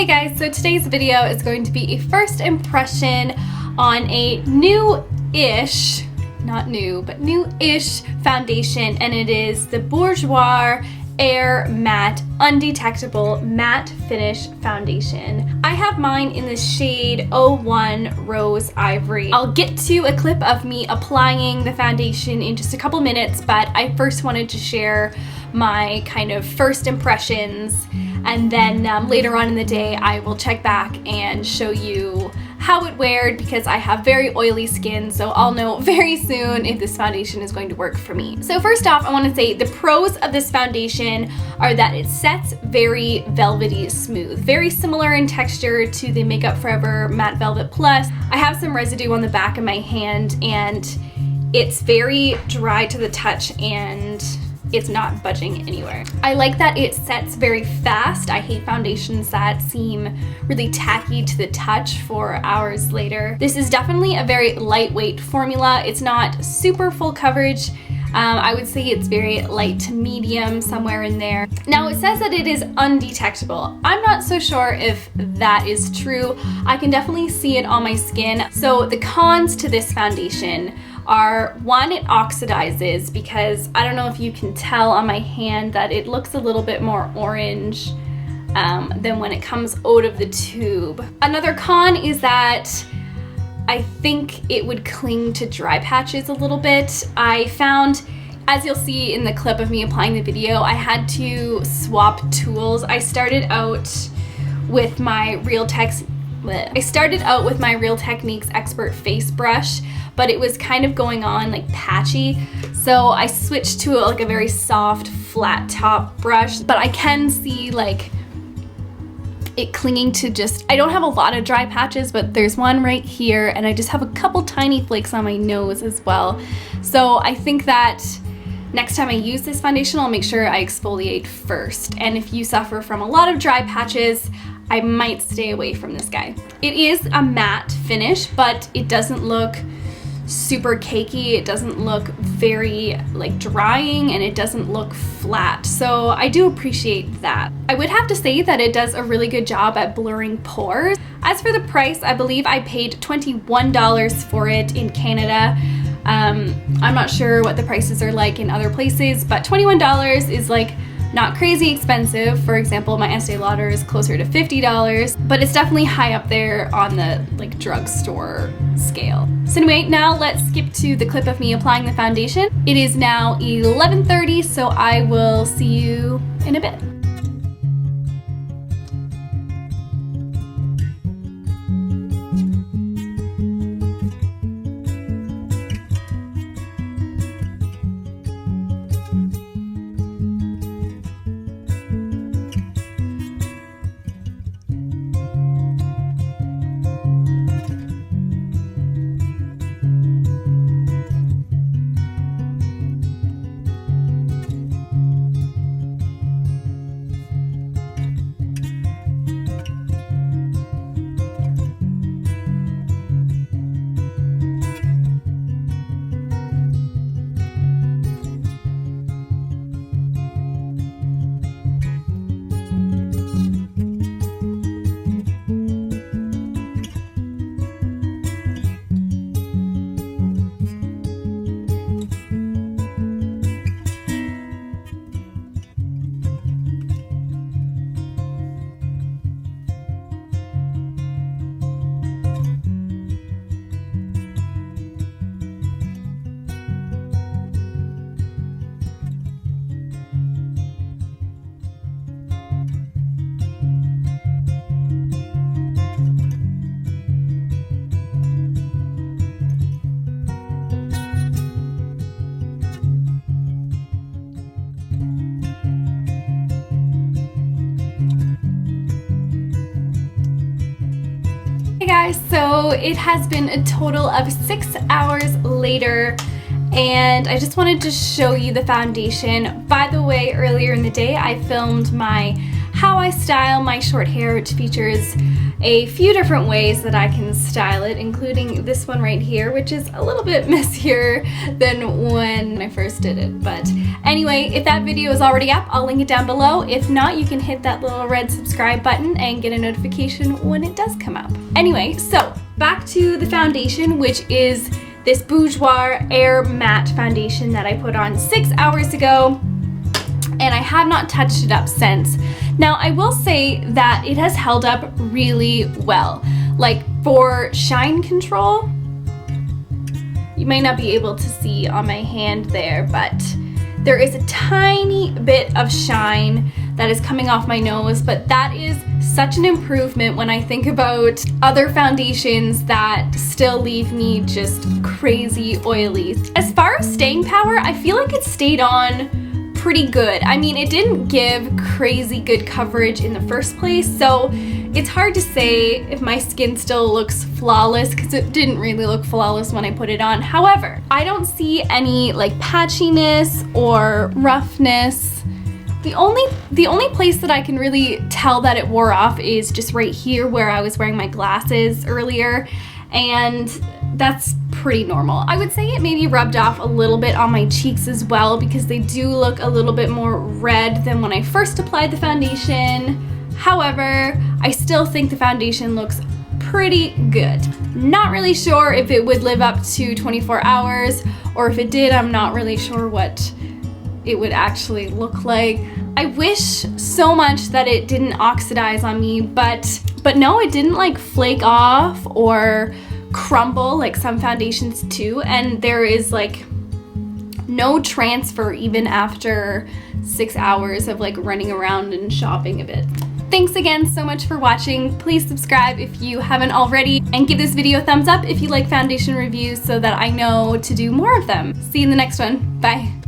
Hey guys, so today's video is going to be a first impression on a new-ish, not new, but new-ish foundation, and it is the Bourjois Air Mat Undetectable Matte Finish Foundation. I have mine in the shade 01 Rose Ivory. I'll get to a clip of me applying the foundation in just a couple minutes, but I first wanted to share my kind of first impressions, and then later on in the day I will check back and show you how it weared, because I have very oily skin, so I'll know very soon if this foundation is going to work for me. So first off, I want to say the pros of this foundation are that it sets very velvety smooth, very similar in texture to the Makeup Forever Matte Velvet Plus. I have some residue on the back of my hand and it's very dry to the touch and it's not budging anywhere. I like that it sets very fast. I hate foundations that seem really tacky to the touch for hours later. This is definitely a very lightweight formula. It's not super full coverage. I would say it's very light to medium, somewhere in there. Now it says that it is undetectable. I'm not so sure if that is true. I can definitely see it on my skin. So the cons to this foundation are, one, it oxidizes, because I don't know if you can tell on my hand that it looks a little bit more orange than when it comes out of the tube. Another con is that I think it would cling to dry patches a little bit. I found, as you'll see in the clip of me applying the video, I had to swap tools. I started out with my Real Techniques Expert Face Brush, but it was kind of going on like patchy, so I switched to like a very soft flat top brush. But I can see like it clinging to just, I don't have a lot of dry patches, but there's one right here, and I just have a couple tiny flakes on my nose as well. So I think that next time I use this foundation, I'll make sure I exfoliate first. And if you suffer from a lot of dry patches, I might stay away from this guy. It is a matte finish, but it doesn't look super cakey. It doesn't look very like drying, and it doesn't look flat. So I do appreciate that. I would have to say that it does a really good job at blurring pores. As for the price, I believe I paid $21 for it in Canada. I'm not sure what the prices are like in other places, but $21 is like not crazy expensive. For example, my Estee Lauder is closer to $50, but it's definitely high up there on the like drugstore scale. So anyway, now let's skip to the clip of me applying the foundation. It is now 11:30, so I will see you in a bit. Hey guys, so it has been a total of 6 hours later, and I just wanted to show you the foundation. By the way, earlier in the day I filmed my how I style my short hair, which features a few different ways that I can style it, including this one right here, which is a little bit messier than when I first did it. But anyway, if that video is already up, I'll link it down below. If not, you can hit that little red subscribe button and get a notification when it does come up. Anyway, so back to the foundation, which is this Bourjois Air Mat Foundation that I put on 6 hours ago, and I have not touched it up since. Now, I will say that it has held up really well. Like, for shine control, you may not be able to see on my hand there, but there is a tiny bit of shine that is coming off my nose, but that is such an improvement when I think about other foundations that still leave me just crazy oily. As far as staying power, I feel like it stayed on pretty good. I mean, it didn't give crazy good coverage in the first place, so it's hard to say if my skin still looks flawless, because it didn't really look flawless when I put it on. However, I don't see any like patchiness or roughness. The only place that I can really tell that it wore off is just right here where I was wearing my glasses earlier, and that's pretty normal. I would say it maybe rubbed off a little bit on my cheeks as well, because they do look a little bit more red than when I first applied the foundation. However, I still think the foundation looks pretty good. Not really sure if it would live up to 24 hours, or if it did, I'm not really sure what it would actually look like. I wish so much that it didn't oxidize on me, but no, it didn't like flake off or crumble like some foundations do, and there is like no transfer even after 6 hours of like running around and shopping a bit. Thanks again so much for watching. Please subscribe if you haven't already, and give this video a thumbs up if you like foundation reviews so that I know to do more of them. See you in the next one. Bye.